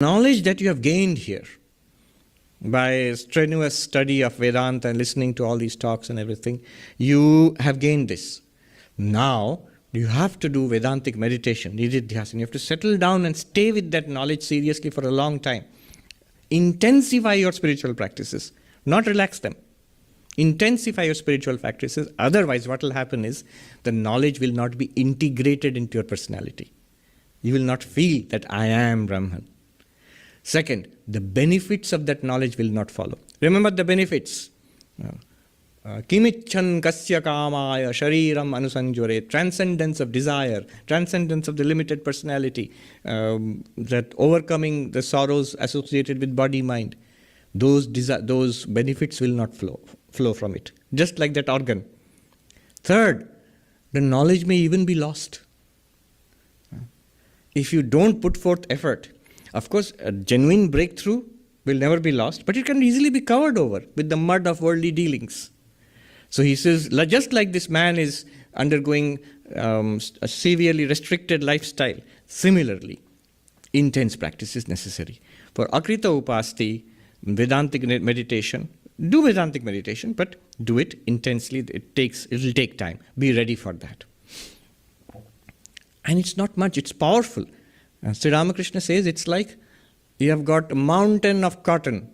knowledge that you have gained here by strenuous study of Vedanta and listening to all these talks and everything, you have gained this. Now, you have to do Vedantic meditation, nididhyasana. You have to settle down and stay with that knowledge seriously for a long time. Intensify your spiritual practices, not relax them. Intensify your spiritual practices. Otherwise, what will happen is the knowledge will not be integrated into your personality. You will not feel that I am Brahman. Second, the benefits of that knowledge will not follow. Remember the benefits. Kimichan kasya kamaya shariram anusanjore. Transcendence of desire, transcendence of the limited personality, that overcoming the sorrows associated with body-mind. Those benefits will not flow from it. Just like that organ. Third, the knowledge may even be lost. If you don't put forth effort, of course, a genuine breakthrough will never be lost, but it can easily be covered over with the mud of worldly dealings. So he says, just like this man is undergoing a severely restricted lifestyle, similarly, intense practice is necessary. For Akrita Upasti, Vedantic meditation, do Vedantic meditation, but do it intensely. It will take time. Be ready for that. And it's not much, it's powerful. Sri Ramakrishna says it's like you have got a mountain of cotton.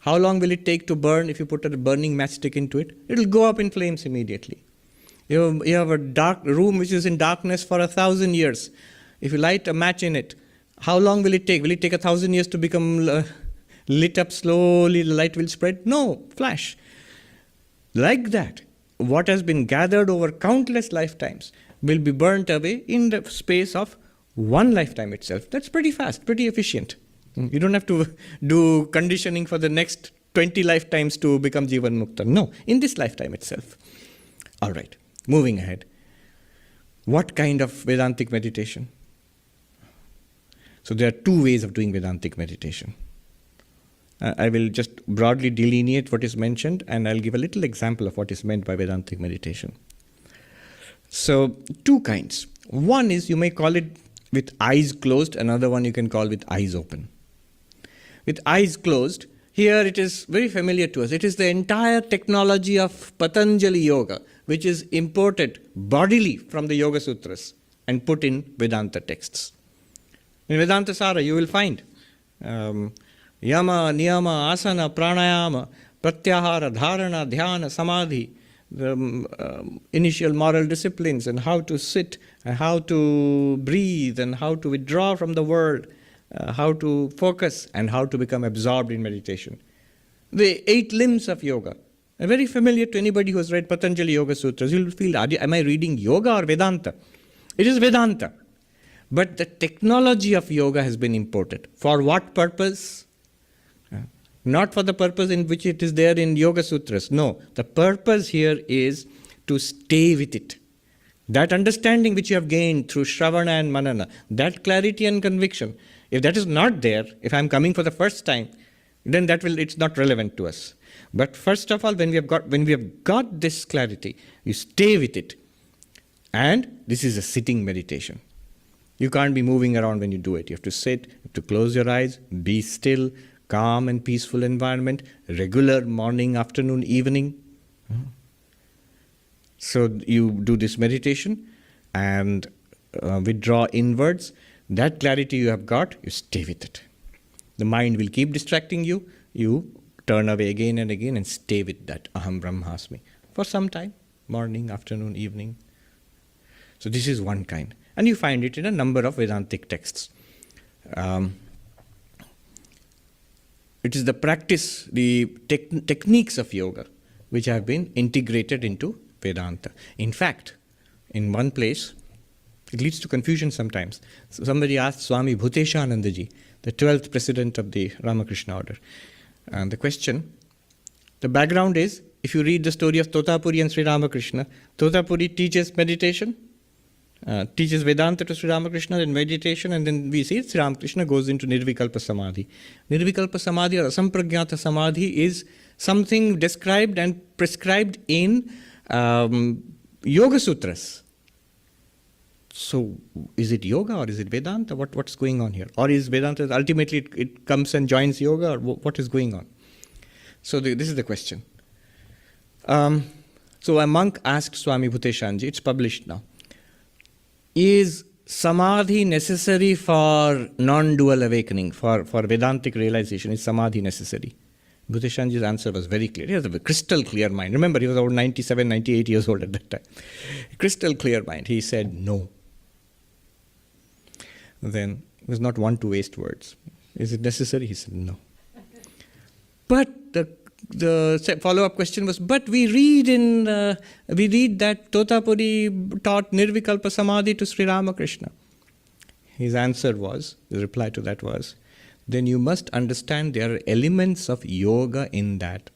How long will it take to burn if you put a burning matchstick into it? It will go up in flames immediately. You have a dark room which is in darkness for 1,000 years. If you light a match in it, how long will it take? Will it take 1,000 years to become lit up slowly, the light will spread? No, flash. Like that, what has been gathered over countless lifetimes will be burnt away in the space of one lifetime itself. That's pretty fast, pretty efficient. You don't have to do conditioning for the next 20 lifetimes to become Jivan Mukta. No, in this lifetime itself. All right, moving ahead. What kind of Vedantic meditation? So there are two ways of doing Vedantic meditation. I will just broadly delineate what is mentioned, and I'll give a little example of what is meant by Vedantic meditation. So, two kinds. One is, you may call it with eyes closed, another one you can call with eyes open. With eyes closed, here it is very familiar to us. It is the entire technology of Patanjali Yoga, which is imported bodily from the Yoga Sutras and put in Vedanta texts. In Vedanta Sara, you will find Yama, Niyama, Asana, Pranayama, Pratyahara, Dharana, Dhyana, Samadhi, the initial moral disciplines, and how to sit, and how to breathe, and how to withdraw from the world, how to focus, and how to become absorbed in meditation. The 8 limbs of yoga are very familiar to anybody who has read Patanjali Yoga Sutras. You'll feel, am I reading yoga or Vedanta? It is Vedanta. But the technology of yoga has been imported. For what purpose? Not for the purpose in which it is there in Yoga Sutras. No, the purpose here is to stay with it. That understanding which you have gained through Shravana and Manana, that clarity and conviction, if that is not there, if I'm coming for the first time, then it's not relevant to us. But first of all, when we have got this clarity, you stay with it. And this is a sitting meditation. You can't be moving around when you do it. You have to sit, you have to close your eyes, be still, calm and peaceful environment, regular morning, afternoon, evening. So you do this meditation and withdraw inwards. That clarity you have got, you stay with it. The mind will keep distracting you. You turn away again and again and stay with that Aham Brahmasmi for some time, morning, afternoon, evening. So this is one kind. And you find it in a number of Vedantic texts. It is the practice, the techniques of yoga which have been integrated into Vedanta. In fact, in one place, it leads to confusion sometimes. So somebody asked Swami Bhuteshanandaji, the 12th president of the Ramakrishna order, and the question, the background is, if you read the story of Totapuri and Sri Ramakrishna, Totapuri teaches meditation, teaches Vedanta to Sri Ramakrishna and meditation, and then we see Sri Ramakrishna goes into Nirvikalpa Samadhi. Nirvikalpa Samadhi or Asampragyata Samadhi is something described and prescribed in Yoga Sutras. So is it yoga or is it Vedanta? What's going on here? Or is Vedanta ultimately it comes and joins yoga, or what is going on? So this is the question. So a monk asked Swami Bhuteshanji, it's published now, is samadhi necessary for non-dual awakening, for Vedantic realization? Is samadhi necessary? Bhuteshanji's answer was very clear. He has a crystal clear mind. Remember, he was about 97, 98 years old at that time. Crystal clear mind. He said no. Then he was not one to waste words. Is it necessary? He said no. But the follow-up question was, but we read that Totapuri taught Nirvikalpa Samadhi to Sri Ramakrishna. His answer was, the reply to that was, then you must understand there are elements of yoga in that.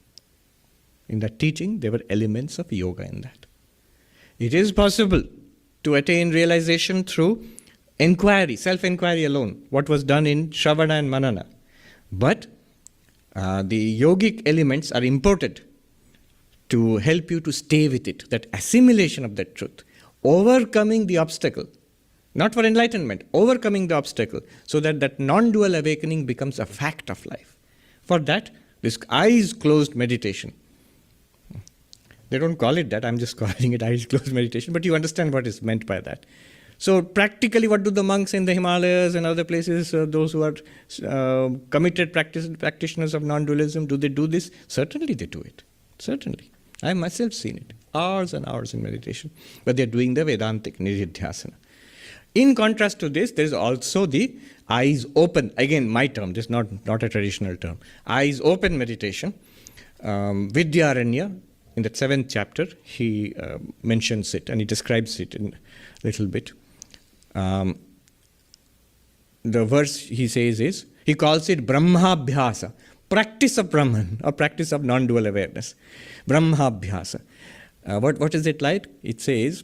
In that teaching, there were elements of yoga in that. It is possible to attain realization through inquiry, self-inquiry alone, what was done in Shravana and Manana. But the yogic elements are imported to help you to stay with it, that assimilation of that truth, overcoming the obstacle, not for enlightenment, overcoming the obstacle, so that that non-dual awakening becomes a fact of life. For that, this eyes closed meditation. They don't call it that, I'm just calling it eyes closed meditation, but you understand what is meant by that. So practically, what do the monks in the Himalayas and other places, those who are committed practitioners of non-dualism, do they do this? Certainly they do it. Certainly. I have myself seen it. Hours and hours in meditation. But they're doing the Vedantic Nididhyasana. In contrast to this, there is also the eyes open. Again, my term, this is not a traditional term. Eyes open meditation. Vidyaranya, in that 7th chapter, he mentions it and he describes it in a little bit. The verse he says is, he calls it Brahmabhyasa, practice of Brahman, or practice of non-dual awareness. Brahmabhyasa. What is it like? It says,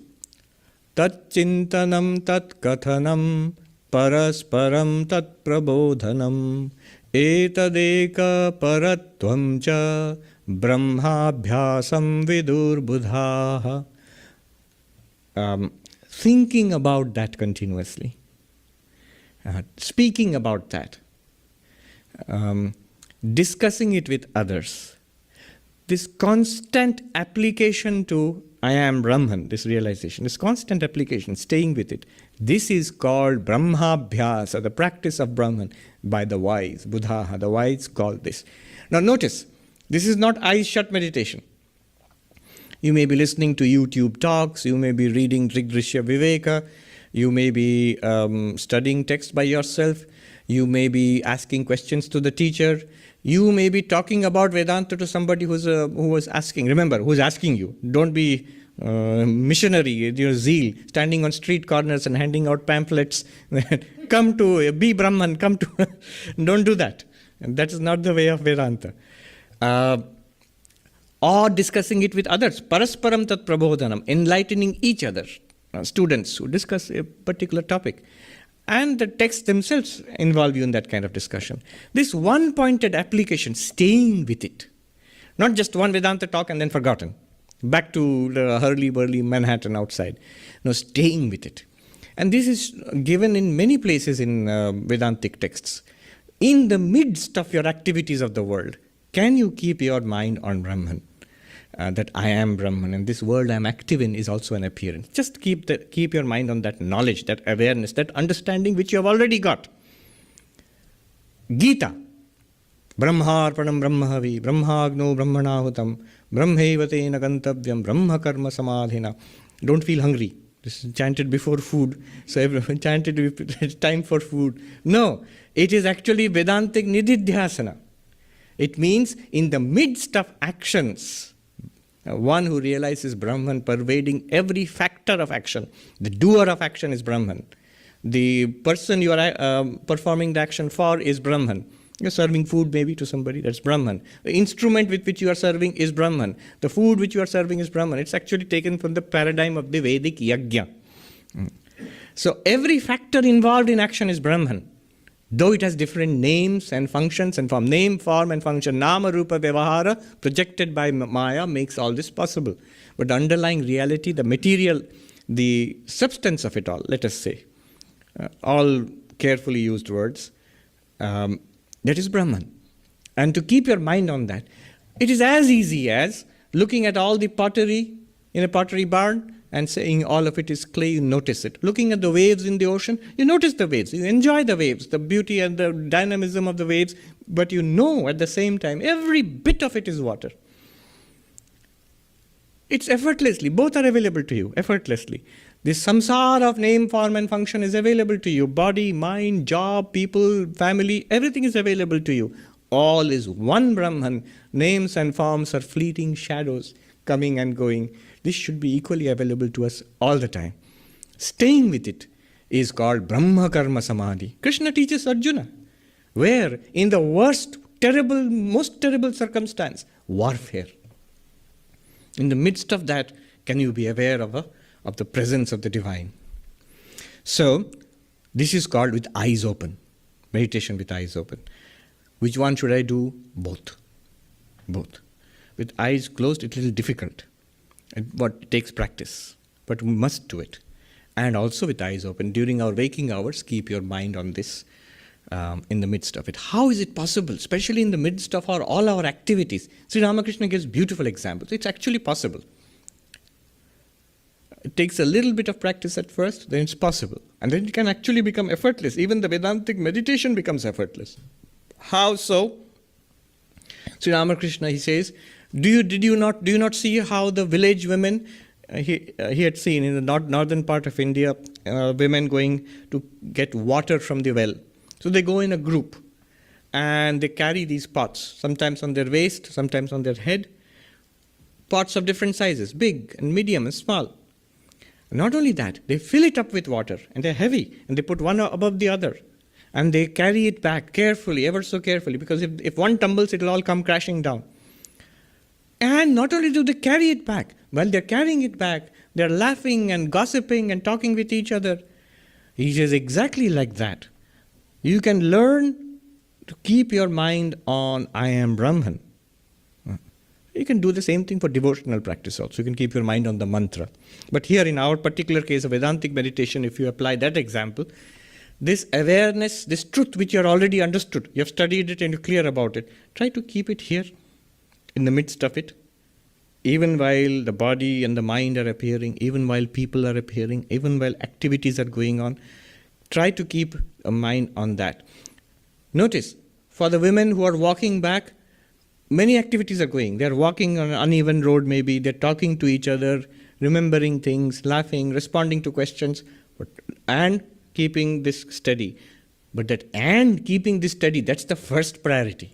Tat chintanam tat kathanam parasparam tat prabodhanam etadeka paratvam cha brahmabhyasam vidur buddhaha. Thinking about that continuously, speaking about that, discussing it with others, this constant application to I am Brahman, this realization, this constant application, staying with it, this is called Brahmabhyasa, the practice of Brahman by the wise, Buddha, the wise call this. Now notice, this is not eyes shut meditation. You may be listening to YouTube talks, you may be reading Drigdrishya Viveka, you may be studying text by yourself, you may be asking questions to the teacher, you may be talking about Vedanta to somebody who was asking. Remember, who's asking you. Don't be missionary, your zeal, standing on street corners and handing out pamphlets. Come to, be Brahman, come to. Don't do that. And that is not the way of Vedanta. Or discussing it with others. Parasparam tat prabodhanam, enlightening each other. Students who discuss a particular topic. And the texts themselves involve you in that kind of discussion. This one-pointed application, staying with it. Not just one Vedanta talk and then forgotten. Back to the hurly-burly Manhattan outside. No, staying with it. And this is given in many places in Vedantic texts. In the midst of your activities of the world, can you keep your mind on Brahman? That I am Brahman, and this world I am active in is also an appearance. Just keep your mind on that knowledge, that awareness, that understanding which you have already got. Gita. Brahmarpanam brahmahavi, brahmagno brahmanahutam, brahmaivatena gantavyam, brahma karma samadhina. Don't feel hungry. This is chanted before food. So everyone chanted it's time for food. No, it is actually Vedantic Nididhyasana. It means in the midst of actions, one who realizes Brahman pervading every factor of action. The doer of action is Brahman. The person you are performing the action for is Brahman. You're serving food maybe to somebody, that's Brahman. The instrument with which you are serving is Brahman. The food which you are serving is Brahman. It's actually taken from the paradigm of the Vedic yajna. So every factor involved in action is Brahman. Though it has different names and functions, and from name, form and function, nama, rupa, vyavahara, projected by Maya makes all this possible. But the underlying reality, the material the substance of it all, let us say, all carefully used words, that is Brahman. And to keep your mind on that, it is as easy as looking at all the pottery in a pottery barn and saying all of it is clay, you notice it. Looking at the waves in the ocean, you notice the waves, you enjoy the waves, the beauty and the dynamism of the waves, but you know at the same time, every bit of it is water. It's effortlessly, both are available to you, effortlessly. This samsara of name, form and function is available to you. Body, mind, job, people, family, everything is available to you. All is one Brahman. Names and forms are fleeting shadows coming and going. This should be equally available to us all the time. Staying with it is called Brahma Karma Samadhi. Krishna teaches Arjuna, where in the worst, terrible, most terrible circumstance, warfare. In the midst of that, can you be aware of the presence of the divine? So, this is called with eyes open. Meditation with eyes open. Which one should I do? Both. Both. With eyes closed, it's a little difficult. It takes practice. But we must do it. And also with eyes open. During our waking hours, keep your mind on this in the midst of it. How is it possible, especially in the midst of all our activities? Sri Ramakrishna gives beautiful examples. It's actually possible. It takes a little bit of practice at first, then it's possible. And then it can actually become effortless. Even the Vedantic meditation becomes effortless. How so? Sri Ramakrishna, he says, do you not see how the village women, he had seen in the northern part of India, women going to get water from the well. So they go in a group and they carry these pots, sometimes on their waist, sometimes on their head, pots of different sizes, big and medium and small. Not only that, they fill it up with water and they're heavy and they put one above the other and they carry it back carefully, ever so carefully, because if one tumbles, it'll all come crashing down. And not only do they carry it back, while they're carrying it back, they're laughing and gossiping and talking with each other. He says exactly like that. You can learn to keep your mind on I am Brahman. You can do the same thing for devotional practice also. You can keep your mind on the mantra. But here in our particular case of Vedantic meditation, if you apply that example, this awareness, this truth which you are already understood, you have studied it and you're clear about it, try to keep it here in the midst of it. Even while the body and the mind are appearing, even while people are appearing, even while activities are going on, try to keep a mind on that. Notice, for the women who are walking back, many activities are going. They're walking on an uneven road maybe, they're talking to each other, remembering things, laughing, responding to questions, and keeping this steady. But that and keeping this steady, that's the first priority.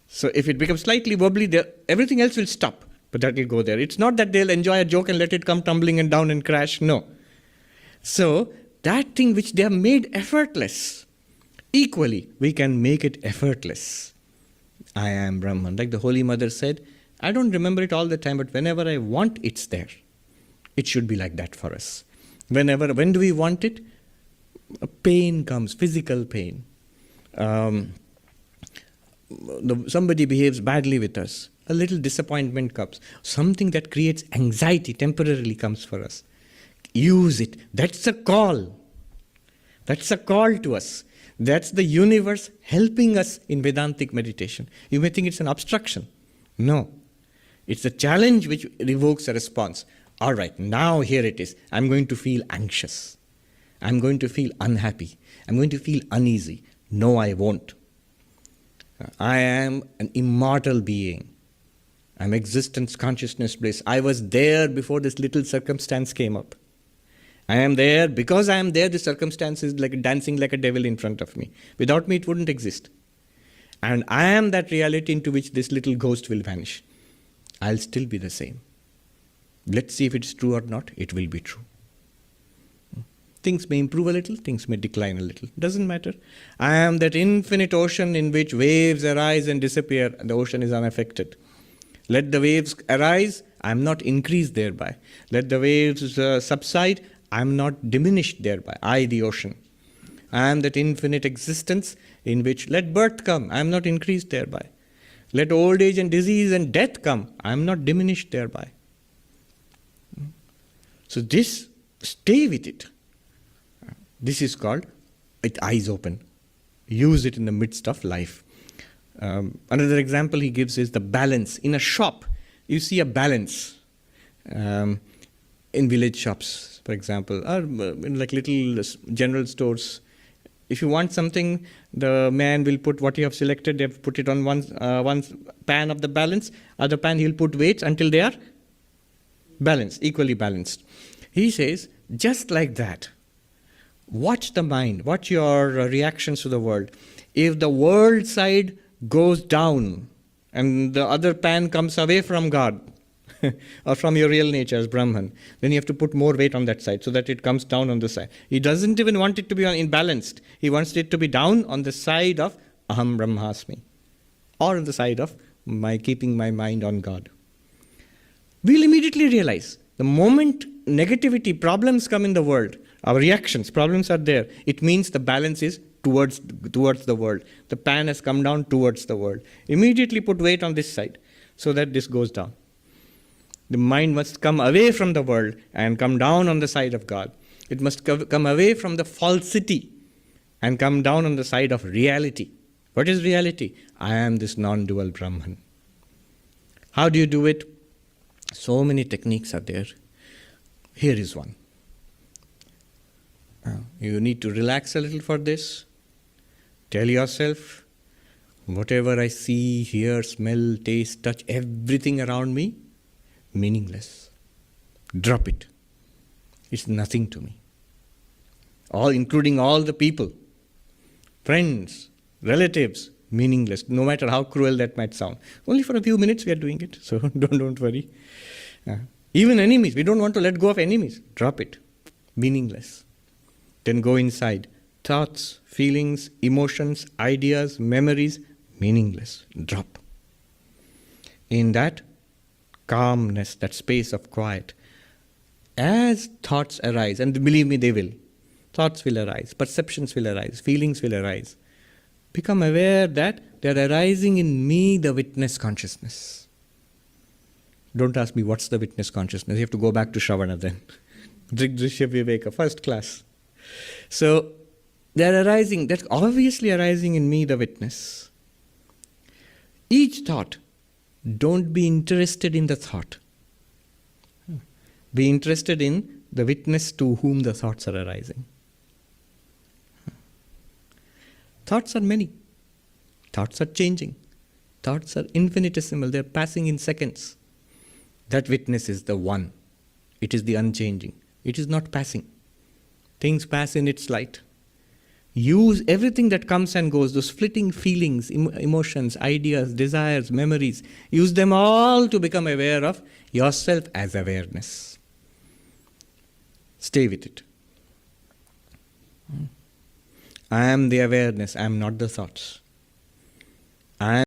So if it becomes slightly wobbly, everything else will stop, but that will go there. It's not that they'll enjoy a joke and let it come tumbling and down and crash, no. So that thing which they have made effortless, equally, we can make it effortless. I am Brahman. Like the Holy Mother said, I don't remember it all the time, but whenever I want, it's there. It should be like that for us. When do we want it? A pain comes, physical pain. Somebody behaves badly with us. A little disappointment comes. Something that creates anxiety temporarily comes for us. Use it. That's a call. That's a call to us. That's the universe helping us in Vedantic meditation. You may think it's an obstruction. No. It's a challenge which evokes a response. All right, now here it is. I'm going to feel anxious. I'm going to feel unhappy. I'm going to feel uneasy. No, I won't. I am an immortal being. I'm existence, consciousness, bliss. I was there before this little circumstance came up. I am there. Because I am there, the circumstance is like dancing like a devil in front of me. Without me, it wouldn't exist. And I am that reality into which this little ghost will vanish. I'll still be the same. Let's see if it's true or not. It will be true. Things may improve a little, things may decline a little. Doesn't matter. I am that infinite ocean in which waves arise and disappear, and the ocean is unaffected. Let the waves arise, I am not increased thereby. Let the waves subside, I am not diminished thereby. I, the ocean. I am that infinite existence in which let birth come, I am not increased thereby. Let old age and disease and death come, I am not diminished thereby. So this, stay with it. This is called with eyes open. Use it in the midst of life. Another example he gives is the balance. In a shop, you see a balance. In village shops, for example, or in like little general stores. If you want something, the man will put what you have selected, they have put it on one pan of the balance, other pan he'll put weights until they are balanced, equally balanced. He says, just like that, watch the mind, watch your reactions to the world. If the world side goes down and the other pan comes away from God, or from your real nature as Brahman, then you have to put more weight on that side so that it comes down on the side. He doesn't even want it to be imbalanced. He wants it to be down on the side of Aham Brahmasmi, or on the side of my keeping my mind on God. We'll immediately realize the moment negativity, problems come in the world, our reactions, problems are there, it means the balance is towards the world. The pan has come down towards the world. Immediately put weight on this side so that this goes down. The mind must come away from the world and come down on the side of God. It must come away from the falsity and come down on the side of reality. What is reality? I am this non-dual Brahman. How do you do it? So many techniques are there. Here is one. You need to relax a little for this. Tell yourself, whatever I see, hear, smell, taste, touch, everything around me, meaningless. Drop it. It's nothing to me. All, including all the people, friends, relatives, meaningless, no matter how cruel that might sound. Only for a few minutes we are doing it, so don't worry. Even enemies, we don't want to let go of enemies. Drop it. Meaningless. Then go inside. Thoughts, feelings, emotions, ideas, memories, meaningless. Drop. In that calmness, that space of quiet, as thoughts arise, and believe me, they will. Thoughts will arise, perceptions will arise, feelings will arise. Become aware that they are arising in me, the witness consciousness. Don't ask me what's the witness consciousness. You have to go back to Shravana then. Drishya Viveka, first class. So, they are arising, that's obviously arising in me, the witness. Each thought, don't be interested in the thought. Be interested in the witness to whom the thoughts are arising. Thoughts are many. Thoughts are changing. Thoughts are infinitesimal. They are passing in seconds. That witness is the one. It is the unchanging. It is not passing. Things pass in its light. Use everything that comes and goes, those flitting feelings, emotions, ideas, desires, memories. Use them all to become aware of yourself as awareness. Stay with it. I am the awareness, I am not the thoughts.